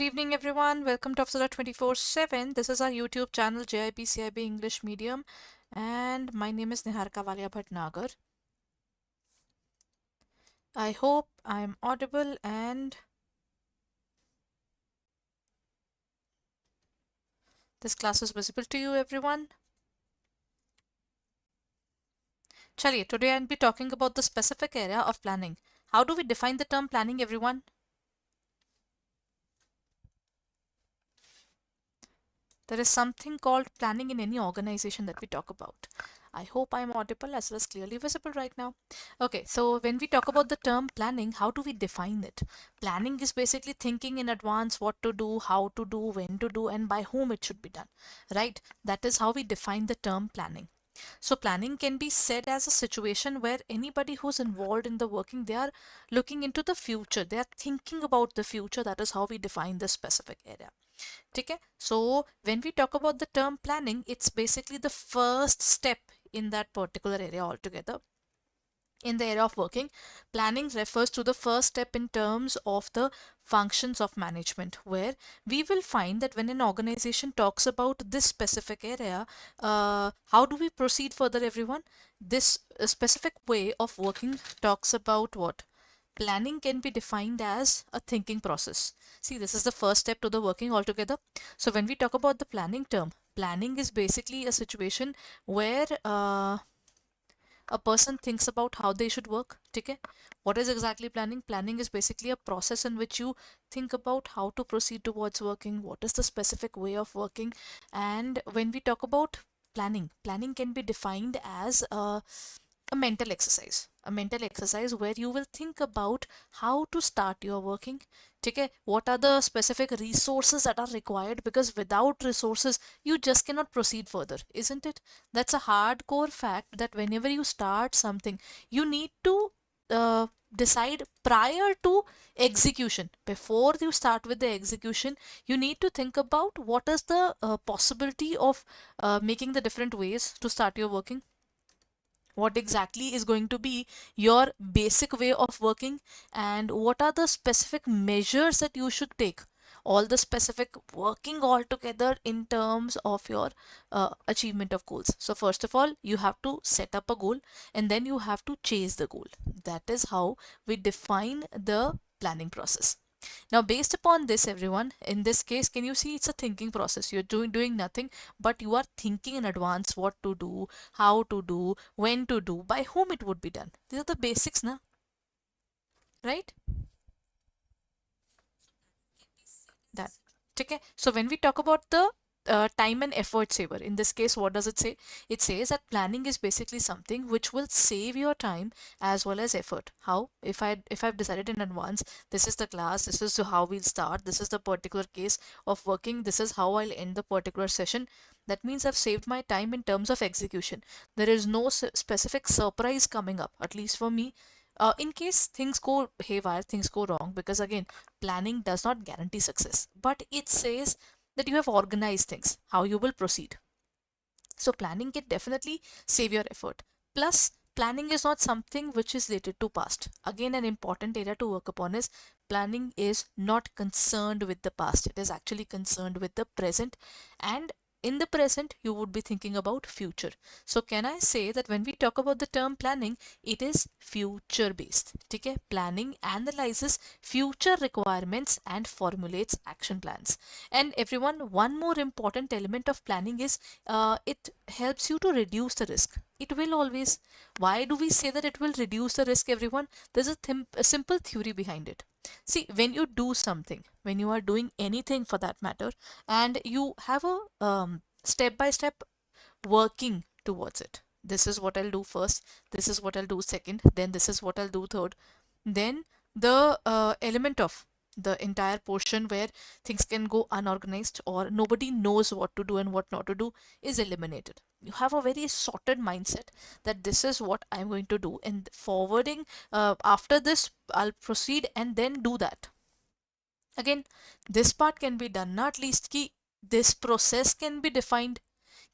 Good evening, everyone. Welcome to Afzala 24/7. This is our YouTube channel, JIB CIB English Medium, and my name is Niharika Walia Bhatnagar. I hope I'm audible and this class is visible to you, everyone. Chaliye, today I'll be talking about the specific area of planning. How do we define the term planning, everyone? There is something called planning in any organization that we talk about. I hope I'm audible as well as clearly visible right now. Okay, so when we talk about the term planning, how do we define it? Planning is basically thinking in advance what to do, how to do, when to do, and by whom it should be done, right? That is how we define the term planning. So planning can be said as a situation where anybody who's involved in the working, they are looking into the future. They are thinking about the future. That is how we define the specific area. Okay, so when we talk about the term planning, it's basically the first step in that particular area altogether. In the area of working, planning refers to the first step in terms of the functions of management, where we will find that when an organization talks about this specific area, how do we proceed further, everyone? This specific way of working talks about what? Planning can be defined as a thinking process. See, this is the first step to the working altogether. So when we talk about the planning term, planning is basically a situation where a person thinks about how they should work. Okay, what is exactly planning? Planning is basically a process in which you think about how to proceed towards working, what is the specific way of working. And when we talk about planning can be defined as a mental exercise where you will think about how to start your working. Okay, what are the specific resources that are required, because without resources you just cannot proceed further, isn't it? That's a hardcore fact that whenever you start something, you need to decide prior to execution. Before you start with the execution, you need to think about what is the possibility of making the different ways to start your working. What exactly is going to be your basic way of working, and what are the specific measures that you should take, all the specific working all together in terms of your achievement of goals. So first of all, you have to set up a goal, and then you have to chase the goal. That is how we define the planning process. Now, based upon this, everyone, in this case, can you see it's a thinking process? You're doing nothing, but you are thinking in advance what to do, how to do, when to do, by whom it would be done. These are the basics, na? Right? That. Okay. So when we talk about the time and effort saver, in this case, what does it say? It says that planning is basically something which will save your time as well as effort. How? If I've decided in advance, this is the class, this is how we'll start, this is the particular case of working, this is how I'll end the particular session. That means I've saved my time in terms of execution. There is no specific surprise coming up, at least for me. In case things go haywire, things go wrong, because again, planning does not guarantee success, but it says that you have organized things, how you will proceed. So planning can definitely save your effort. Plus, planning is not something which is related to past. Again, an important area to work upon is planning is not concerned with the past. It is actually concerned with the present, and in the present you would be thinking about future. So can I say that when we talk about the term planning, it is future based. Okay, planning analyzes future requirements and formulates action plans. And everyone, one more important element of planning is it helps you to reduce the risk. It will always. Why do we say that it will reduce the risk, everyone? There's a simple theory behind it. See, when you do something, when you are doing anything for that matter, and you have a step by step working towards it. This is what I'll do first, this is what I'll do second, then this is what I'll do third. Then the element of the entire portion where things can go unorganized or nobody knows what to do and what not to do is eliminated. You have a very sorted mindset that this is what I'm going to do, and forwarding after this I'll proceed and then do that. Again, this part can be done, not least ki this process can be defined,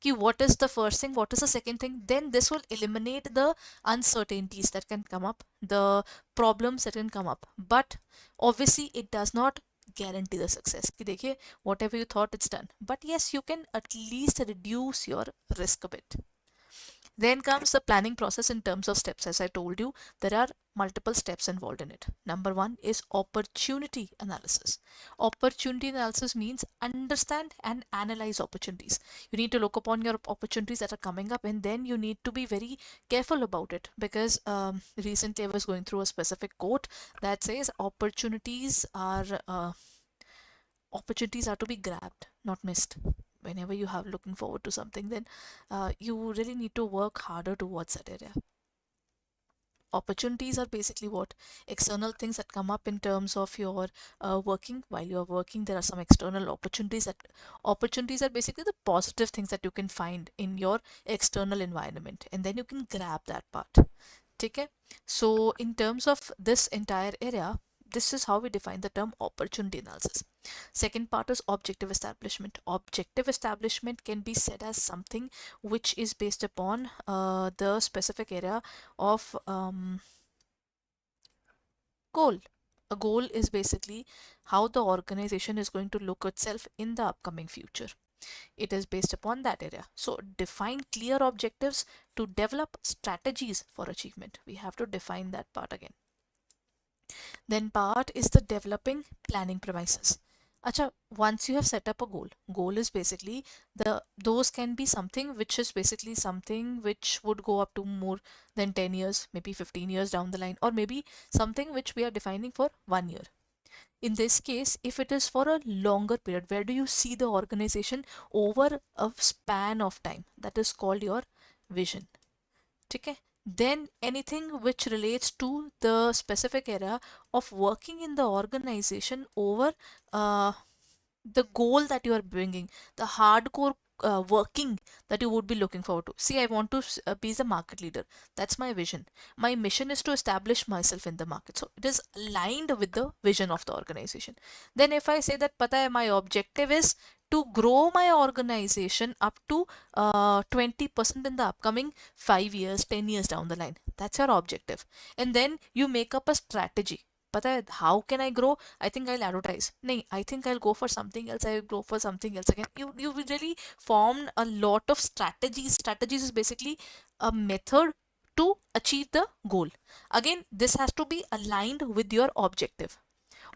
ki what is the first thing, what is the second thing. Then this will eliminate the uncertainties that can come up, the problems that can come up. But obviously it does not guarantee the success कि देखिए whatever you thought it's done, but yes, you can at least reduce your risk a bit. Then comes the planning process in terms of steps. As I told you, there are multiple steps involved in it. Number one is opportunity analysis. Opportunity analysis means understand and analyze opportunities. You need to look upon your opportunities that are coming up, and then you need to be very careful about it, because recently I was going through a specific quote that says opportunities are to be grabbed, not missed. Whenever you have looking forward to something, then you really need to work harder towards that area. Opportunities are basically what external things that come up in terms of your working. While you're working, there are some external opportunities are basically the positive things that you can find in your external environment, and then you can grab that part. Okay, so in terms of this entire area, this is how we define the term opportunity analysis. Second part is objective establishment. Objective establishment can be said as something which is based upon the specific area of goal. A goal is basically how the organization is going to look itself in the upcoming future. It is based upon that area. So define clear objectives to develop strategies for achievement. We have to define that part again. Then part is the developing planning premises. Acha, once you have set up a goal is basically those can be something which is basically something which would go up to more than 10 years, maybe 15 years down the line, or maybe something which we are defining for 1 year. In this case, if it is for a longer period, where do you see the organization over a span of time? That is called your vision. Okay. Then anything which relates to the specific area of working in the organization over the goal that you are bringing, the hardcore working that you would be looking forward to. See, I want to be the market leader. That's my vision. My mission is to establish myself in the market. So it is aligned with the vision of the organization. Then if I say that pata hai, my objective is to grow my organization up to 20% in the upcoming 5 years, 10 years down the line. That's your objective. And then you make up a strategy. पता है how can I grow? I think I'll advertise. नहीं, I think I'll go for something else. I'll go for something else again. You really formed a lot of strategies. Strategies is basically a method to achieve the goal. Again, this has to be aligned with your objective.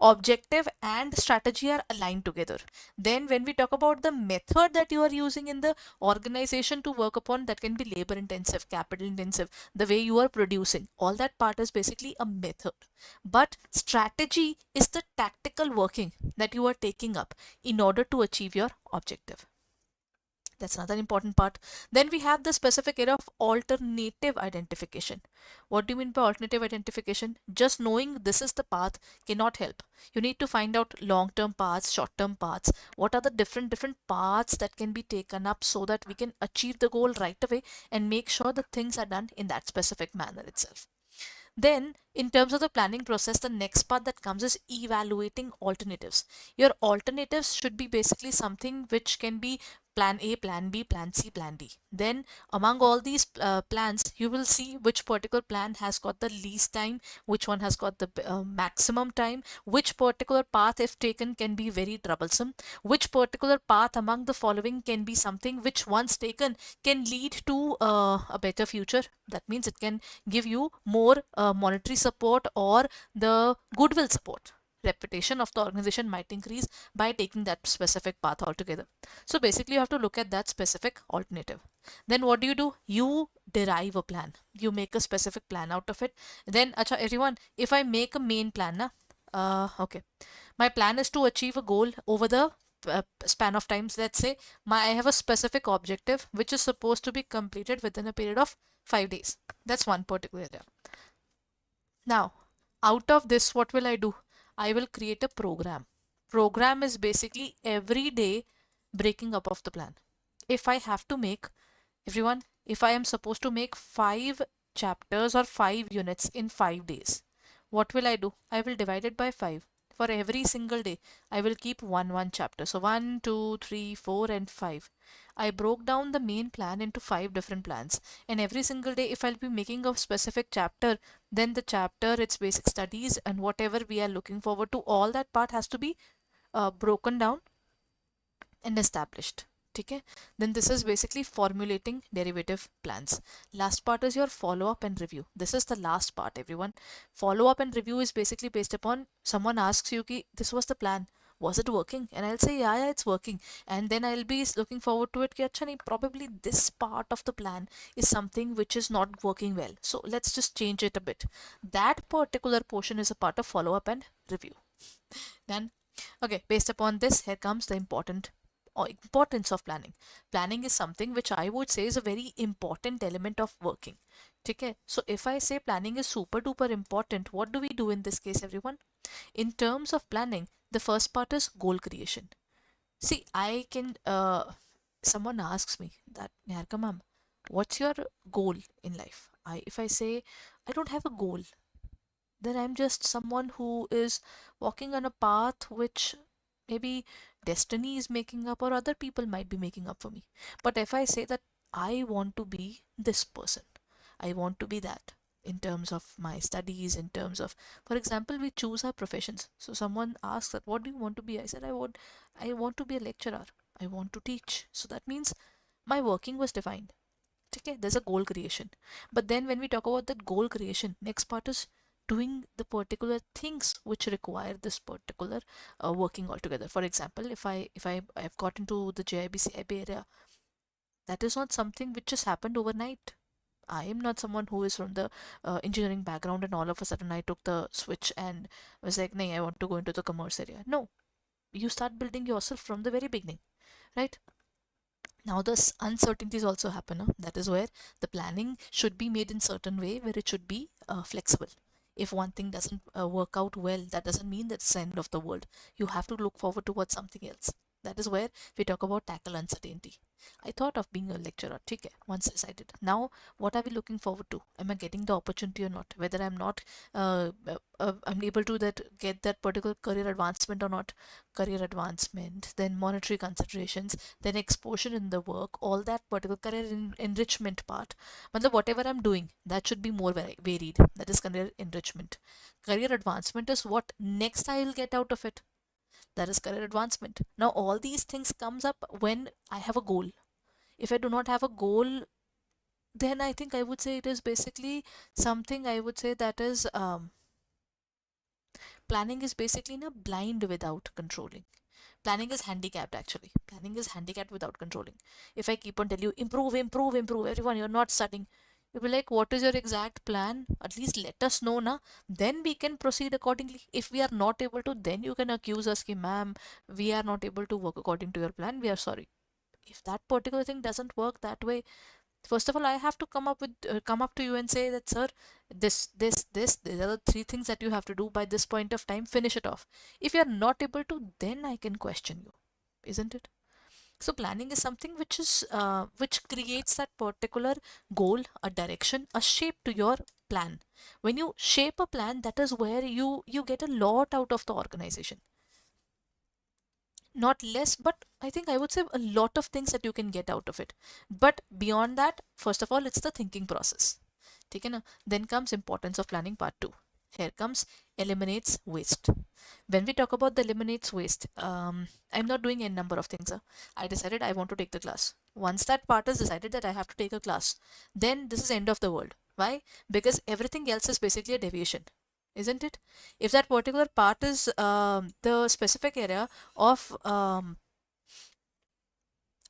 Objective and strategy are aligned together. Then when we talk about the method that you are using in the organization to work upon, that can be labor intensive, capital intensive, the way you are producing, all that part is basically a method. But strategy is the tactical working that you are taking up in order to achieve your objective. That's another important part. Then we have the specific area of alternative identification. What do you mean by alternative identification? Just knowing this is the path cannot help. You need to find out long-term paths, short-term paths. What are the different paths that can be taken up so that we can achieve the goal right away and make sure that things are done in that specific manner itself. Then in terms of the planning process, the next part that comes is evaluating alternatives. Your alternatives should be basically something which can be plan A, plan B, plan C, plan D. Then among all these plans, you will see which particular plan has got the least time, which one has got the maximum time, which particular path if taken can be very troublesome, which particular path among the following can be something which once taken can lead to a better future. That means it can give you more monetary support or the goodwill support. Reputation of the organization might increase by taking that specific path altogether. So basically you have to look at that specific alternative. Then what do? You derive a plan. You make a specific plan out of it. Then acha everyone, if I make a main plan, okay, my plan is to achieve a goal over the span of times. Let's say I have a specific objective which is supposed to be completed within a period of 5 days. That's one particular area. Now, out of this, what will I do? I will create a program. Program is basically every day breaking up of the plan. If I have to make, everyone, if I am supposed to make 5 chapters or 5 units in 5 days, what will I do? I will divide it by 5. For every single day, I will keep one chapter. So 1, 2, 3, 4 and 5. I broke down the main plan into 5 different plans, and every single day if I'll be making a specific chapter, then the chapter, its basic studies and whatever we are looking forward to, all that part has to be broken down and established. Okay, then this is basically formulating derivative plans. Last part is your follow up and review. This is the last part, everyone. Follow up and review is basically based upon someone asks you ki this was the plan, was it working, and I'll say yeah, it's working, and then I'll be looking forward to it ki acha nahi, probably this part of the plan is something which is not working well, so let's just change it a bit. That particular portion is a part of follow up and review. Then okay, based upon this, here comes the important or importance of planning. Planning is something which I would say is a very important element of working. Okay, so if I say planning is super duper important, what do we do in this case, everyone? In terms of planning, the first part is goal creation. See, I can someone asks me that, Niharika ma'am, what's your goal in life? If I say I don't have a goal, then I'm just someone who is walking on a path which maybe destiny is making up or other people might be making up for me. But if I say that I want to be this person, I want to be that in terms of my studies, in terms of, for example, we choose our professions. So someone asks that, what do you want to be? I said, I want to be a lecturer. I want to teach. So that means my working was defined. Okay, there's a goal creation. But then when we talk about that goal creation, next part is doing the particular things which require this particular working altogether. For example, if I've got into the JIB CIB area, that is not something which just happened overnight. I am not someone who is from the engineering background and all of a sudden I took the switch and was like, "Nay, I want to go into the commerce area." No, you start building yourself from the very beginning, right? Now the uncertainties also happen. That is where the planning should be made in certain way where it should be flexible. If one thing doesn't work out well, that doesn't mean that's the end of the world. You have to look forward towards something else. That is where we talk about tackle uncertainty. I thought of being a lecturer, okay, once decided. Now, what are we looking forward to? Am I getting the opportunity or not? Whether I'm not, I'm able to get that particular career advancement or not. Career advancement, then monetary considerations, then exposure in the work, all that particular career enrichment part. Matlab whatever I'm doing, that should be more varied. That is career enrichment. Career advancement is what next I'll get out of it. That is career advancement. Now all these things comes up when I have a goal. If I do not have a goal, then I think I would say it is basically something I would say that is planning is basically in a blind without controlling. Planning is handicapped actually. Planning is handicapped without controlling. If I keep on telling you improve, improve, improve, everyone, you're not studying. You'll be like, what is your exact plan? At least let us know, na. Then we can proceed accordingly. If we are not able to, then you can accuse us, ki, ma'am, we are not able to work according to your plan. We are sorry. If that particular thing doesn't work that way, first of all, I have to come up to you and say that, sir, these are the three things that you have to do by this point of time. Finish it off. If you are not able to, then I can question you, isn't it? So planning is something which creates that particular goal, a direction, a shape to your plan. When you shape a plan, that is where you get a lot out of the organization. Not less, but I think I would say a lot of things that you can get out of it. But beyond that, first of all, it's the thinking process. Okay, na? Then comes importance of planning part 2. Here comes eliminates waste. When we talk about the eliminates waste, I'm not doing a number of things. I decided I want to take the class. Once that part is decided that I have to take a class, then this is end of the world. Why? Because everything else is basically a deviation, isn't it? If that particular part is the specific area of I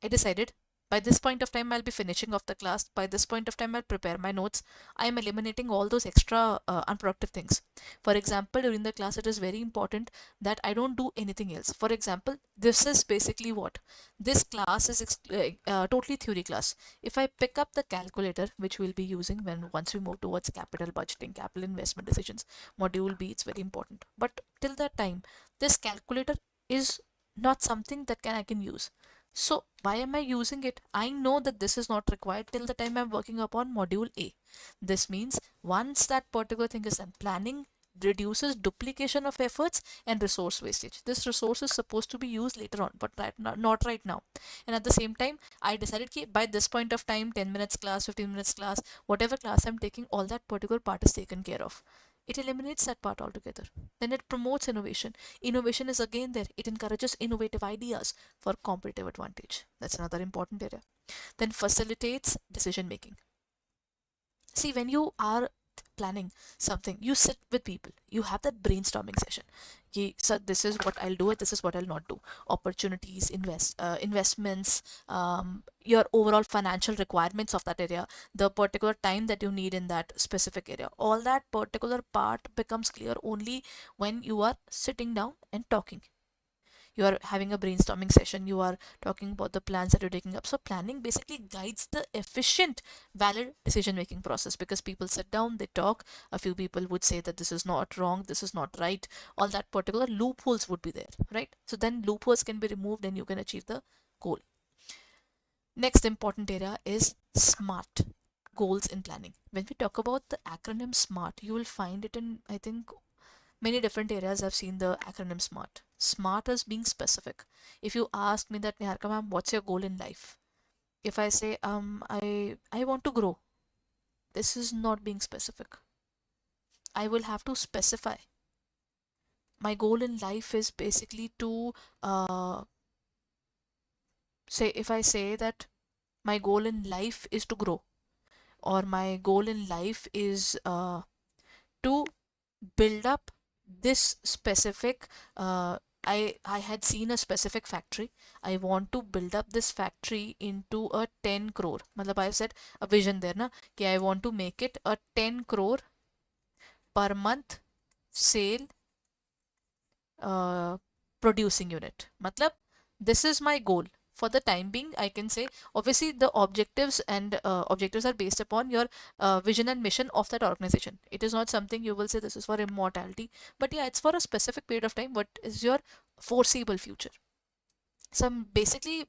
decided by this point of time I'll be finishing off the class. By this point of time I'll prepare my notes. I am eliminating all those extra unproductive things. For example, during the class it is very important that I don't do anything else. For example, this is basically what? This class is totally theory class. If I pick up the calculator, which we'll be using once we move towards capital budgeting, capital investment decisions, module B, it's very important. But till that time, this calculator is not something that I can use. So why am I using it? I know that this is not required till the time I'm working upon module A. This means once that particular thing is done, planning reduces duplication of efforts and resource wastage. This resource is supposed to be used later on, but not right now. And at the same time, I decided that by this point of time, 10 minutes class, 15 minutes class, whatever class I'm taking, all that particular part is taken care of. It eliminates that part altogether. Then it promotes innovation. Innovation is again there. It encourages innovative ideas for competitive advantage. That's another important area. Then facilitates decision making. See, when you are planning something, you sit with people, you have that brainstorming session. So this is what I'll do, this is what I'll not do. Opportunities, investments, your overall financial requirements of that area, the particular time that you need in that specific area. All that particular part becomes clear only when you are sitting down and talking. You are having a brainstorming session, you are talking about the plans that you're taking up. So planning basically guides the efficient valid decision making process, because people sit down, they talk, a few people would say that this is not wrong, this is not right, all that particular loopholes would be there, right? So then loopholes can be removed and you can achieve the goal. Next important area is SMART, goals in planning. When we talk about the acronym SMART, you will find it in, I think, many different areas. I've seen the acronym SMART. SMART is being specific. If you ask me that, Niharika ma'am, what's your goal in life? If I say, I want to grow, this is not being specific. I will have to specify. My goal in life is basically to, if I say that my goal in life is to grow, or my goal in life is to build up this specific, I had seen a specific factory. I want to build up this factory into a 10 crore. मतलब I said a vision there ना कि I want to make it a 10 crore per month sale producing unit. मतलब this is my goal. For the time being, I can say obviously the objectives and objectives are based upon your vision and mission of that organization. It is not something you will say this is for immortality, but yeah, it's for a specific period of time. What is your foreseeable future? So I'm basically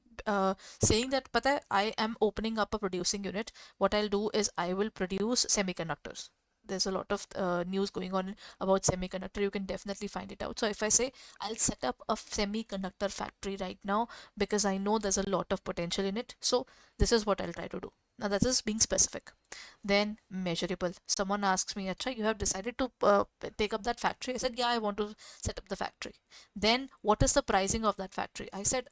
saying that, pata, I am opening up a producing unit. What I'll do is I will produce semiconductors. There's a lot of news going on about semiconductor. You can definitely find it out. So if I say I'll set up a semiconductor factory right now because I know there's a lot of potential in it. So this is what I'll try to do. Now that is being specific. Then measurable. Someone asks me, Acha, you have decided to take up that factory. I said, yeah, I want to set up the factory. Then what is the pricing of that factory? I said,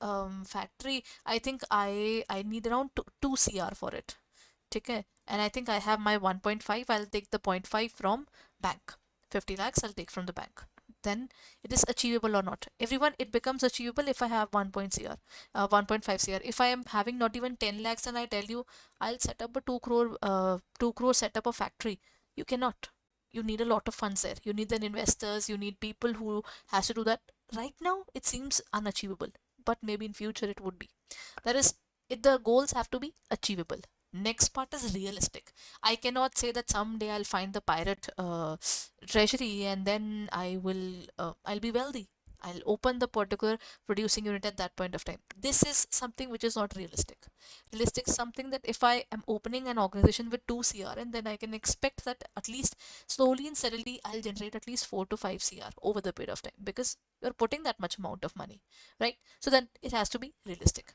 factory, I think I need around 2 CR for it. Okay, and I think I have my 1.5. I'll take the 0.5 from bank. 50 lakhs I'll take from the bank. Then it is achievable or not. Everyone, it becomes achievable if I have 1.5 CR. If I am having not even 10 lakhs and I tell you I'll set up a 2 crore set up a factory, you cannot. You need a lot of funds there. You need then investors. You need people who has to do that. Right now, it seems unachievable, but maybe in future it would be. That is, the goals have to be achievable. Next part is realistic. I cannot say that someday I'll find the pirate treasury and then I'll be wealthy. I'll open the particular producing unit at that point of time. This is something which is not realistic. Realistic is something that if I am opening an organization with 2 CR, and then I can expect that at least slowly and steadily I'll generate at least 4 to 5 CR over the period of time, because you're putting that much amount of money, right? So then it has to be realistic.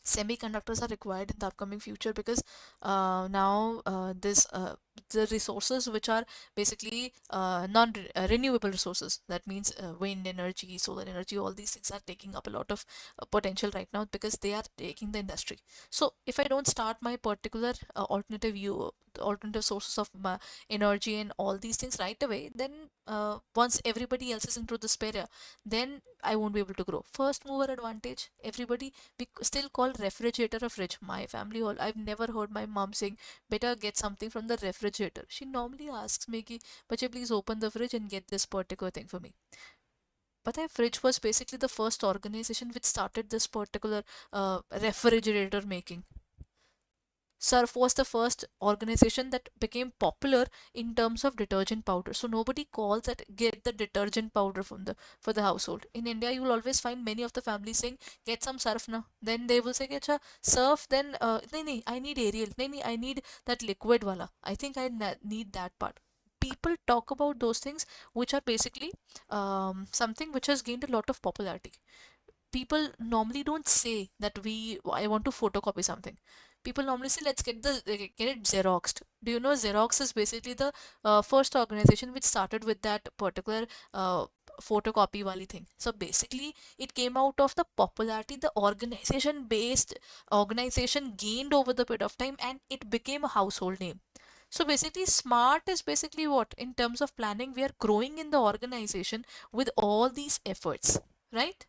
Semiconductors are required in the upcoming future, because now the resources which are basically non-renewable resources, that means wind energy, solar energy, all these things are taking up a lot of potential right now, because they are taking the industry. So if I don't start my particular alternative sources of energy and all these things right away, then once everybody else is into this area, then I won't be able to grow. First mover advantage, everybody, we still call refrigerator a fridge. My family, all, I've never heard my mom saying, better get something from the refrigerator. She normally asks me ki, bache please open the fridge and get this particular thing for me. But that fridge was basically the first organization which started this particular refrigerator making. Surf was the first organization that became popular in terms of detergent powder. So nobody calls that get the detergent powder from the for the household. In India, you will always find many of the families saying get some surf na. Then they will say acha surf. Then nahi, I need Ariel. Nahi, I need that liquid wala. I think I need that part. People talk about those things which are basically something which has gained a lot of popularity. people normally don't say that I want to photocopy something. People normally say let's get it xeroxed. Do you know Xerox is basically the first organization which started with that particular uh, photocopy wali thing. So basically it came out of the popularity the organization gained over the period of time, and it became a household name. So basically, smart is basically what? In terms of planning, we are growing in the organization with all these efforts, right?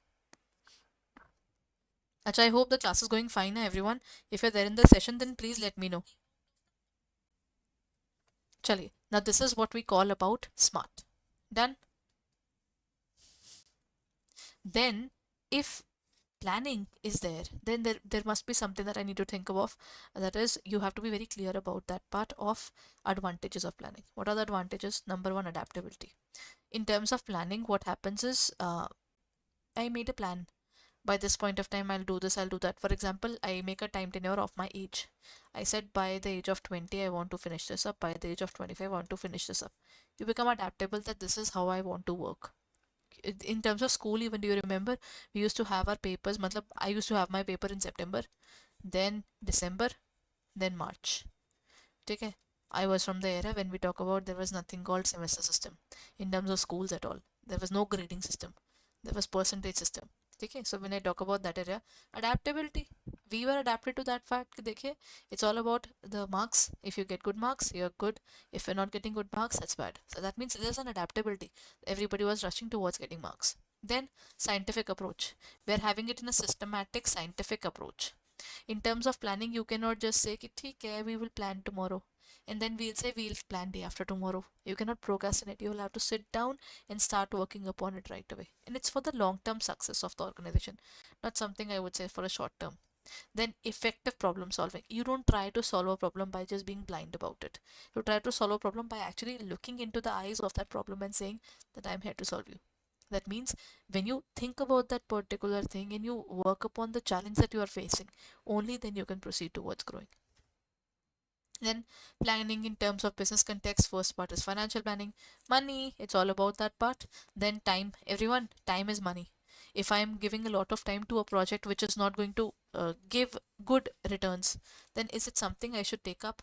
Acha, I hope the class is going fine, everyone. If you're there in the session, then please let me know. Chaliye. Now this is what we call about smart. Done? Then, if planning is there, then there must be something that I need to think of. That is, you have to be very clear about that part of advantages of planning. What are the advantages? Number one, adaptability. In terms of planning, what happens is I made a plan. By this point of time, I'll do this, I'll do that. For example, I make a time tenure of my age. I said by the age of 20, I want to finish this up. By the age of 25, I want to finish this up. You become adaptable that this is how I want to work. In terms of school, even do you remember we used to have our papers? Matlab, I used to have my paper in September, then December, then March. Okay. I was from the era when we talk about there was nothing called semester system in terms of schools at all. There was no grading system. There was percentage system. Okay. So when I talk about that area, adaptability, we were adapted to that fact. Okay. It's all about the marks. If you get good marks, you're good. If you're not getting good marks, that's bad. So that means there's an adaptability. Everybody was rushing towards getting marks. Then scientific approach. We're having it in a systematic scientific approach. In terms of planning, you cannot just say कि ठीक है we will plan tomorrow and then we'll say we'll plan day after tomorrow. You cannot procrastinate. You will have to sit down and start working upon it right away, and it's for the long term success of the organization, not something I would say for a short term. Then effective problem solving. You don't try to solve a problem by just being blind about it. You try to solve a problem by actually looking into the eyes of that problem and saying that I'm here to solve you. That means when you think about that particular thing and you work upon the challenge that you are facing, only then you can proceed towards growing. Then planning in terms of business context, first part is financial planning. Money, it's all about that part. Then time, everyone, time is money. If I'm giving a lot of time to a project which is not going to give good returns, then is it something I should take up?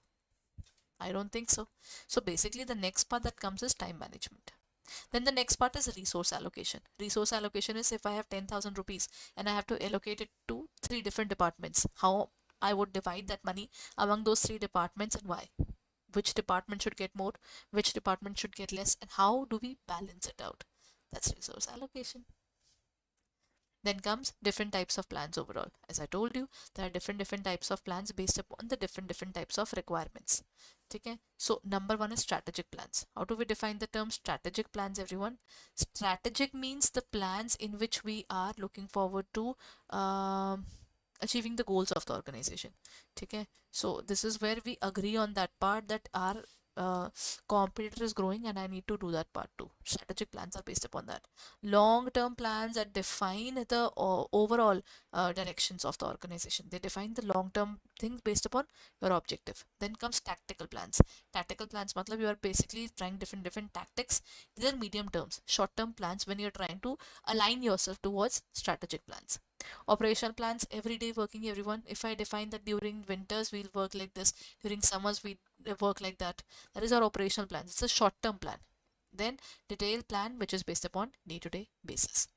I don't think so. So basically the next part that comes is time management. Then the next part is resource allocation. Resource allocation is if I have 10,000 rupees and I have to allocate it to three different departments, how I would divide that money among those three departments and why. Which department should get more, which department should get less, and how do we balance it out? That's resource allocation. Then comes different types of plans overall. As I told you, there are different types of plans based upon the different types of requirements. Okay? So number one is strategic plans. How do we define the term strategic plans, everyone? Strategic means the plans in which we are looking forward to achieving the goals of the organization. Okay? So this is where we agree on that part that our competitor is growing and I need to do that part too. Strategic plans are based upon that. Long-term plans that define the overall directions of the organization. They define the long-term things based upon your objective. Then comes tactical plans. Tactical plans, matlab you are basically trying different tactics. These are medium terms. Short-term plans when you're trying to align yourself towards strategic plans. Operational plans, everyday working, everyone. If I define that during winters we'll work like this, during summers we work like that. That is our operational plan. It's a short-term plan. Then detailed plan, which is based upon day-to-day basis.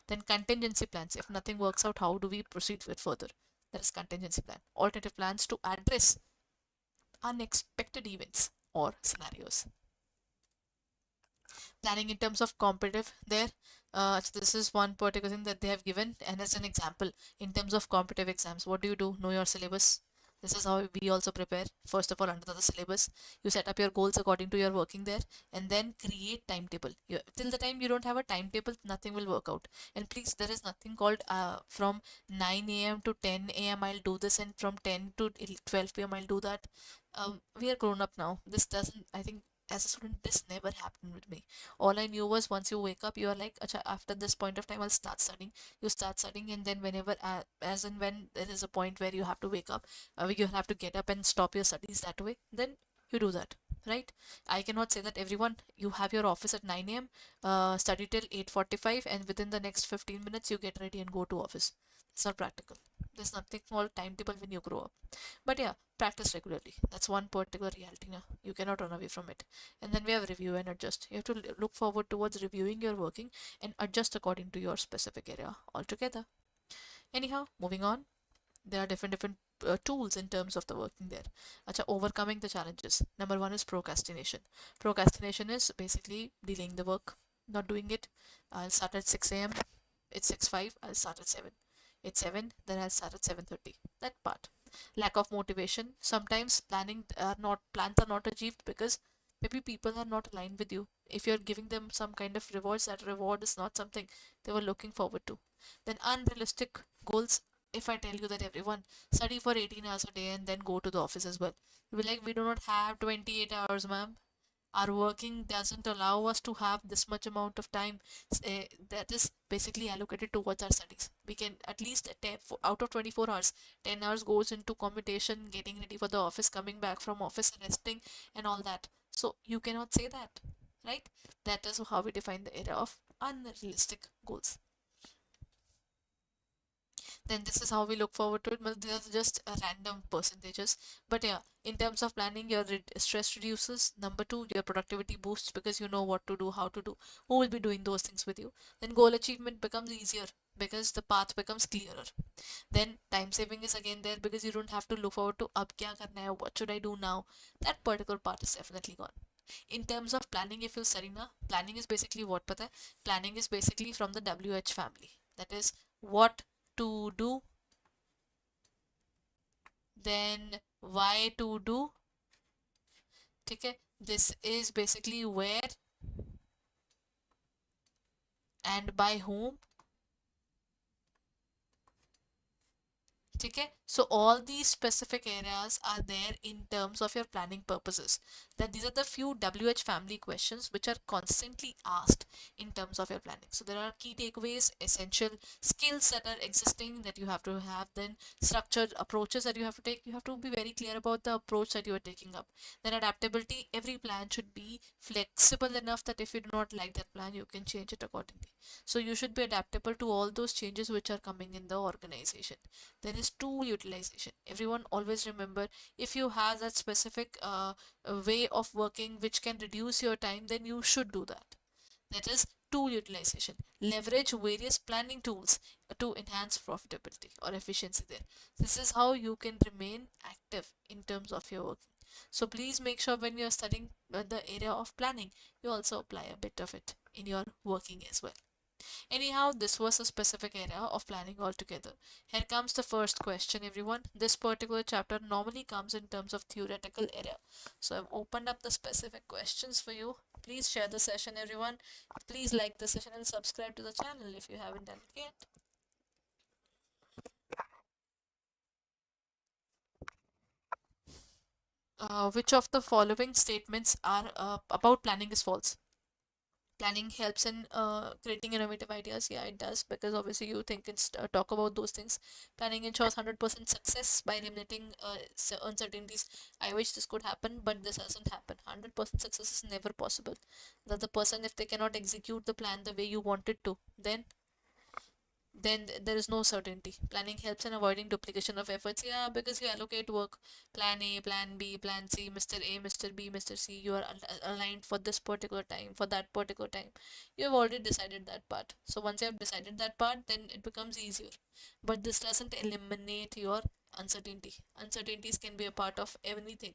Then contingency plans. If nothing works out, how do we proceed with further? That is contingency plan. Alternative plans to address unexpected events or scenarios. Planning in terms of competitive there. So this is one particular thing that they have given, and as an example, in terms of competitive exams, what do? Know your syllabus. This is how we also prepare. First of all, under the syllabus, you set up your goals according to your working there, and then create timetable. Till the time you don't have a timetable, nothing will work out. And please, there is nothing called from 9 a.m. to 10 a.m. I'll do this, and from 10 to 12 p.m. I'll do that. We are grown up now. This doesn't, I think, as a student, this never happened with me. All I knew was once you wake up, you are like, Acha, after this point of time, I'll start studying. You start studying, and then whenever, as and when there is a point where you have to wake up, you have to get up and stop your studies that way, then you do that. right? I cannot say that everyone, you have your office at 9 a.m., study till 8:45, and within the next 15 minutes you get ready and go to office. It's not practical. There's nothing called timetable when you grow up. But yeah, practice regularly. That's one particular reality now. You cannot run away from it. And then we have review and adjust. You have to look forward towards reviewing your working and adjust according to your specific area altogether. Anyhow, moving on, there are different tools in terms of the working there. Acha, overcoming the challenges. Number one is procrastination. Procrastination is basically delaying the work, not doing it. I'll start at 6 a.m. It's 6:05. I'll start at 7. It's 7, then I'll start at 7:30. That part. Lack of motivation. Sometimes plans are not achieved because maybe people are not aligned with you. If you're giving them some kind of rewards, that reward is not something they were looking forward to. Then unrealistic goals. If I tell you that everyone study for 18 hours a day and then go to the office as well, you'll be like, we do not have 28 hours, ma'am. Our working doesn't allow us to have this much amount of time that is basically allocated towards our studies. We can at least out of 24 hours, 10 hours goes into commutation, getting ready for the office, coming back from office, resting, and all that. So you cannot say that, right? That is how we define the era of unrealistic goals. Then this is how we look forward to it. But these are just random percentages. But yeah, in terms of planning, your stress reduces. Number two, your productivity boosts because you know what to do, how to do, who will be doing those things with you. Then goal achievement becomes easier because the path becomes clearer. Then time saving is again there because you don't have to look forward to ab kya karna hai, what should I do now. That particular part is definitely gone. In terms of planning, if you study now, planning is basically what pata hai? Planning is basically from the WH family. That is what to do, then why to do. ठीक है, this is basically where and by whom. ठीक है, so all these specific areas are there in terms of your planning purposes. That these are the few WH family questions which are constantly asked in terms of your planning. So there are key takeaways, essential skills that are existing that you have to have, then structured approaches that you have to take. You have to be very clear about the approach that you are taking up. Then adaptability, every plan should be flexible enough that if you do not like that plan, you can change it accordingly. So you should be adaptable to all those changes which are coming in the organization. There is tool utilization. Everyone always remember, if you have that specific way of working which can reduce your time, then you should do that. That is tool utilization. Leverage various planning tools to enhance profitability or efficiency there. This is how you can remain active in terms of your working. So please make sure when you're studying the area of planning, you also apply a bit of it in your working as well. Anyhow, this was a specific area of planning altogether. Here comes the first question, everyone. This particular chapter normally comes in terms of theoretical area. So I've opened up the specific questions for you. Please share the session, everyone. Please like the session and subscribe to the channel if you haven't done it yet. Which of the following statements are about planning is false? Planning helps in creating innovative ideas. Yeah, it does, because obviously you think and talk about those things. Planning ensures 100% success by eliminating uncertainties. I wish this could happen, but this doesn't happen. 100% success is never possible. That the person, if they cannot execute the plan the way you wanted to, then there is no certainty. Planning helps in avoiding duplication of efforts. Yeah, because you allocate work. Plan A, Plan B, Plan C, Mr. A, Mr. B, Mr. C. You are aligned for this particular time, for that particular time. You have already decided that part. So once you have decided that part, then it becomes easier. But this doesn't eliminate your uncertainty. Uncertainties can be a part of anything,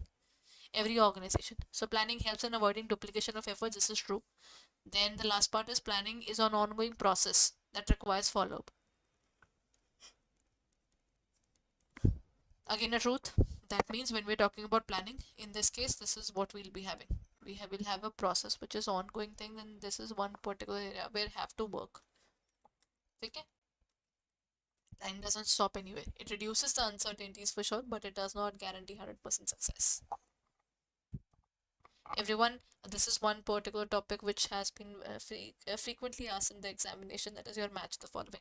every organization. So planning helps in avoiding duplication of efforts. This is true. Then the last part is planning is an ongoing process that requires follow-up. Again, a truth. That means when we're talking about planning, in this case, this is what we'll be having. Will have a process which is ongoing thing, and this is one particular area where have to work. Okay? Time doesn't stop anywhere. It reduces the uncertainties for sure, but it does not guarantee 100% success. Everyone, this is one particular topic which has been frequently asked in the examination, that is your match the following.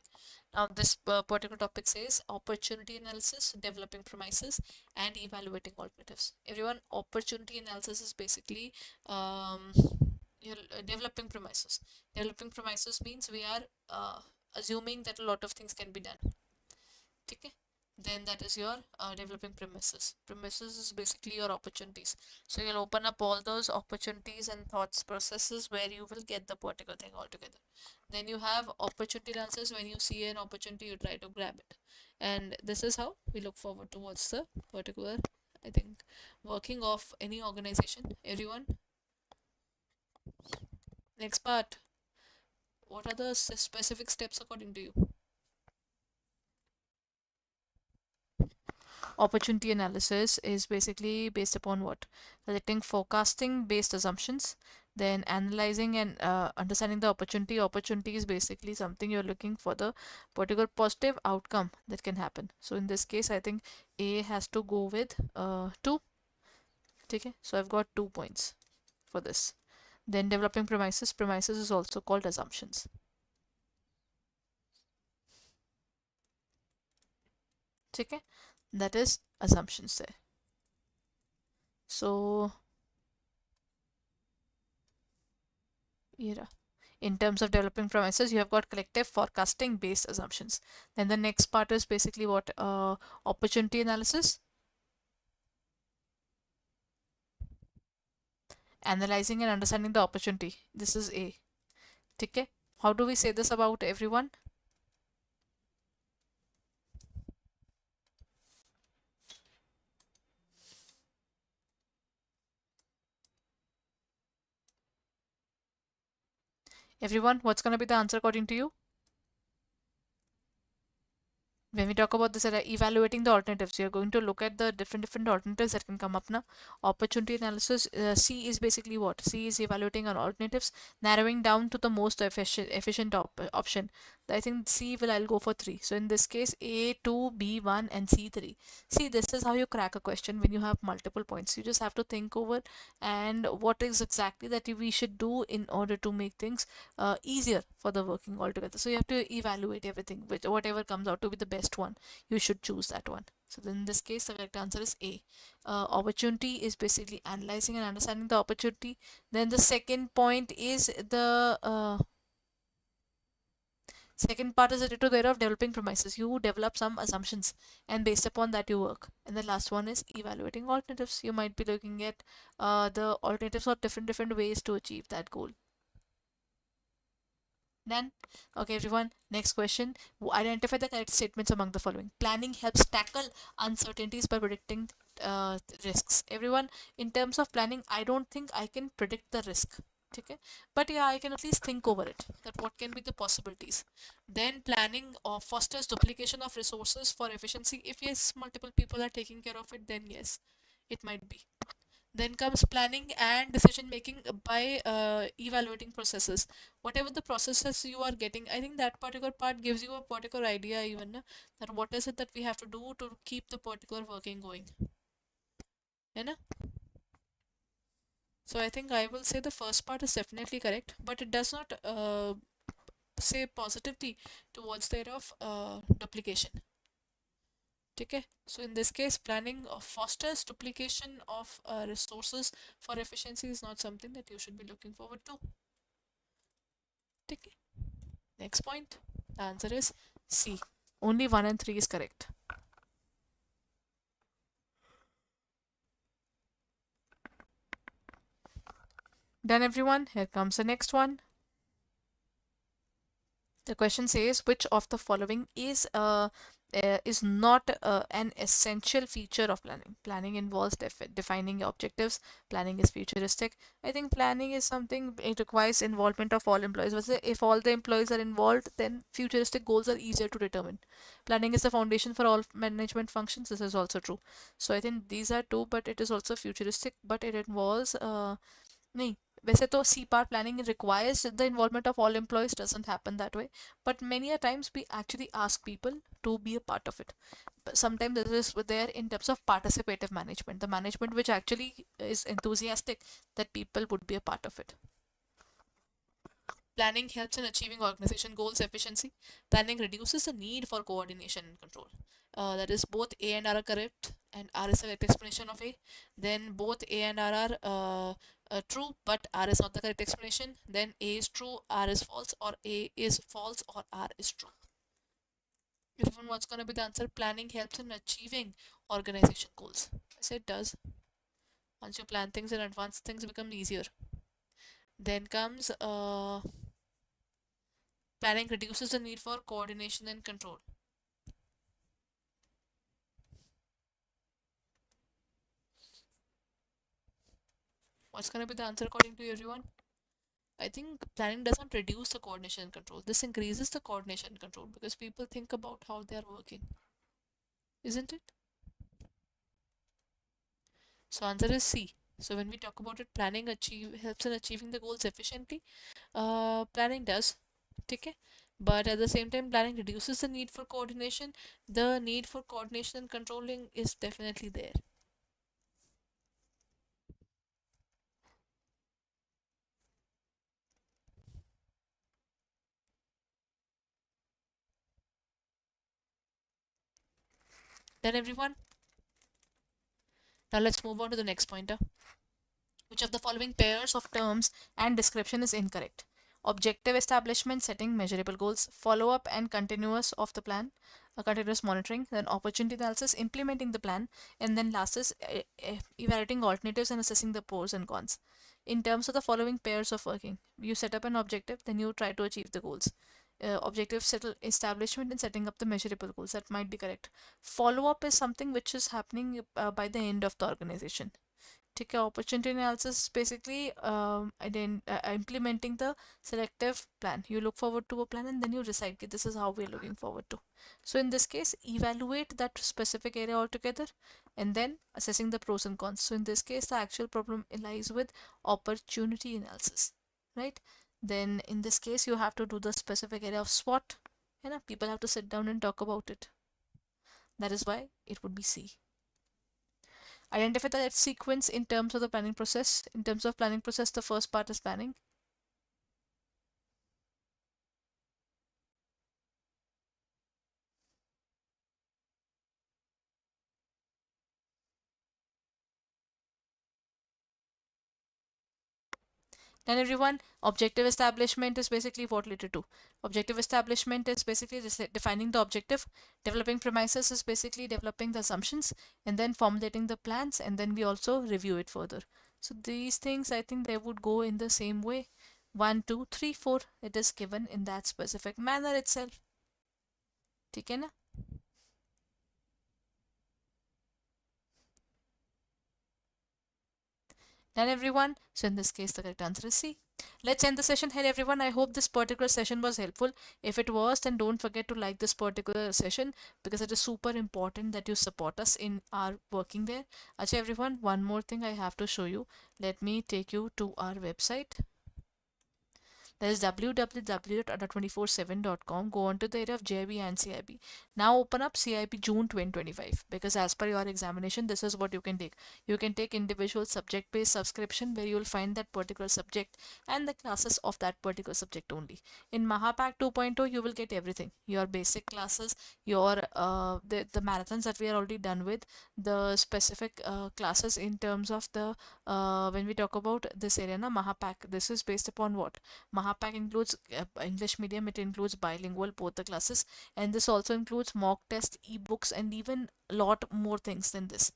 Now, this particular topic says opportunity analysis, developing premises, and evaluating alternatives. Everyone, opportunity analysis is basically um, your developing premises. Developing premises means we are assuming that a lot of things can be done. Okay, then that is your developing premises. Premises is basically your opportunities. So you'll open up all those opportunities and thoughts processes where you will get the particular thing altogether. Then you have opportunity analysis. When you see an opportunity, you try to grab it, and this is how we look forward towards the particular, I think, working of any organization. Everyone, next part, what are the specific steps according to you? Opportunity analysis is basically based upon what? Collecting forecasting based assumptions, then analyzing and understanding the opportunity. Opportunity is basically something you're looking for the particular positive outcome that can happen. So in this case, I think A has to go with 2. Okay, so I've got 2 points for this. Then developing premises. Premises is also called assumptions. Okay, that is assumptions there. So in terms of developing premises, you have got collective forecasting based assumptions. Then the next part is basically what? Opportunity analysis, analyzing and understanding the opportunity. This is A. Okay, how do we say this about everyone? Everyone, what's going to be the answer according to you? When we talk about this, evaluating the alternatives, you're going to look at the different alternatives that can come up now. Opportunity analysis, C is basically what? C is evaluating on alternatives, narrowing down to the most efficient option. I think C will, I'll go for 3. So in this case, A, 2, B, 1, and C, 3. See, this is how you crack a question when you have multiple points. You just have to think over and what is exactly that we should do in order to make things easier for the working altogether. So you have to evaluate everything, with whatever comes out to be the best one, you should choose that one. So then in this case, the correct answer is A. Opportunity is basically analyzing and understanding the opportunity. Then the second point is the second part is related to the area of developing premises. You develop some assumptions and based upon that you work. And the last one is evaluating alternatives. You might be looking at the alternatives or different ways to achieve that goal. Done. Okay, everyone. Next question. Identify the correct statements among the following. Planning helps tackle uncertainties by predicting risks. Everyone, in terms of planning, I don't think I can predict the risk. Okay, but yeah, I can at least think over it. That what can be the possibilities. Then planning fosters duplication of resources for efficiency. If yes, multiple people are taking care of it, then yes, it might be. Then comes planning and decision making by evaluating processes. Whatever the processes you are getting, I think that particular part gives you a particular idea even that what is it that we have to do to keep the particular working going. You know? So I think I will say the first part is definitely correct, but it does not say positively towards the area of duplication. Okay, so in this case, planning fosters duplication of resources for efficiency is not something that you should be looking forward to. Okay, next point. The answer is C. Only 1 and 3 is correct. Done, everyone. Here comes the next one. The question says, which of the following is not an essential feature of planning? Planning involves defining objectives. Planning is futuristic. I think planning is something, it requires involvement of all employees. But if all the employees are involved, then futuristic goals are easier to determine. Planning is the foundation for all management functions. This is also true. So I think these are two, but it is also futuristic, but it involves वैसे तो C-part planning requires the involvement of all employees, doesn't happen that way, but many a times we actually ask people to be a part of it. But sometimes this is there in terms of participative management, the management which actually is enthusiastic that people would be a part of it. Planning helps in achieving organization goals efficiency. Planning reduces the need for coordination and control. That is, both A and R are correct, and R is the correct explanation of A. Then both A and R are true, but R is not the correct explanation. Then A is true, R is false, or A is false, or R is true. Everyone, what's going to be the answer? Planning helps in achieving organization goals. Yes, it does. Once you plan things in advance, things become easier. Then comes planning reduces the need for coordination and control. What's going to be the answer according to everyone? I think planning does not reduce the coordination and control. This increases the coordination and control because people think about how they are working. Isn't it? So answer is C. So when we talk about it, planning helps in achieving the goals efficiently. Planning does. Okay? But at the same time, planning reduces the need for coordination. The need for coordination and controlling is definitely there. Done, everyone? Now let's move on to the next pointer. Which of the following pairs of terms and description is incorrect? Objective establishment, setting measurable goals, follow up and continuous of the plan, continuous monitoring, then opportunity analysis, implementing the plan, and then last is evaluating alternatives and assessing the pros and cons. In terms of the following pairs of working, you set up an objective, then you try to achieve the goals. Objective establishment and setting up the measurable goals, that might be correct. Follow up is something which is happening by the end of the organization. ठीक है, opportunity analysis is basically implementing the selective plan. You look forward to a plan and then you decide that this is how we are looking forward to. So in this case, evaluate that specific area altogether and then assessing the pros and cons. So in this case, the actual problem lies with opportunity analysis, right? Then in this case, you have to do the specific area of SWOT. You know, people have to sit down and talk about it. That is why it would be C. Identify the sequence in terms of the planning process. In terms of planning process, the first part is planning. Then everyone, objective establishment is basically what related to. Objective establishment is basically defining the objective. Developing premises is basically developing the assumptions and then formulating the plans, and then we also review it further. So these things, I think they would go in the same way. 1, 2, 3, 4. It is given in that specific manner itself. ठीक है ना? Done, everyone? So in this case, the correct answer is C. Let's end the session here, everyone. I hope this particular session was helpful. If it was, then don't forget to like this particular session because it is super important that you support us in our working there. Acha, everyone, one more thing I have to show you. Let me take you to our website. That is www.ada247.com. Go on to the area of JIB and CIB. Now open up CIB June 2025 because as per your examination, this is what you can take. You can take individual subject-based subscription where you will find that particular subject and the classes of that particular subject only. In Mahapack 2.0, you will get everything. Your basic classes, your the marathons that we are already done with, the specific classes in terms of the when we talk about this area, na Mahapack. This is based upon what? Mahapack includes English medium, it includes bilingual, both the classes, and this also includes mock test, ebooks, and even a lot more things than this.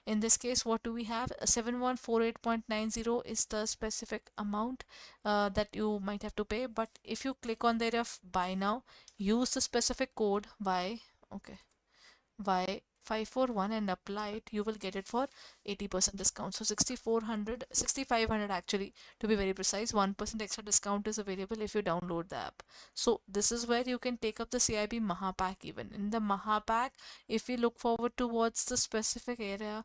In this case, what do we have? 7148.90 is the specific amount that you might have to pay, but if you click on the area of buy now, use the specific code Y, okay, Y 541 and apply it, you will get it for 80% discount. So 6400, 6500 actually, to be very precise. 1% extra discount is available if you download the app. So this is where you can take up the CIB Mahapack. Even in the Mahapack, if we look forward towards the specific area,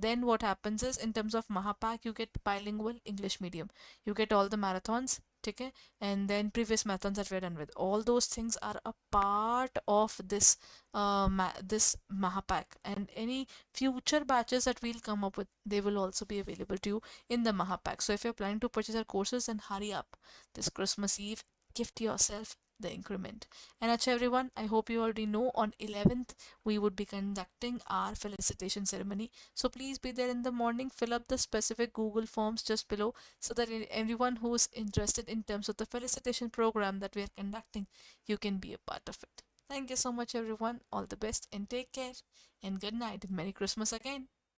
then what happens is, in terms of Mahapack, you get bilingual English medium, you get all the marathons, okay, and then previous marathons that we're done with. All those things are a part of this this Mahapack, and any future batches that we'll come up with, they will also be available to you in the Mahapack. So if you're planning to purchase our courses, then hurry up this Christmas Eve, gift yourself the increment. And actually everyone, I hope you already know, on 11th we would be conducting our felicitation ceremony. So please be there in the morning, fill up the specific Google forms just below, so that everyone who is interested in terms of the felicitation program that we are conducting, you can be a part of it. Thank you so much everyone. All the best and take care, and good night. Merry Christmas again.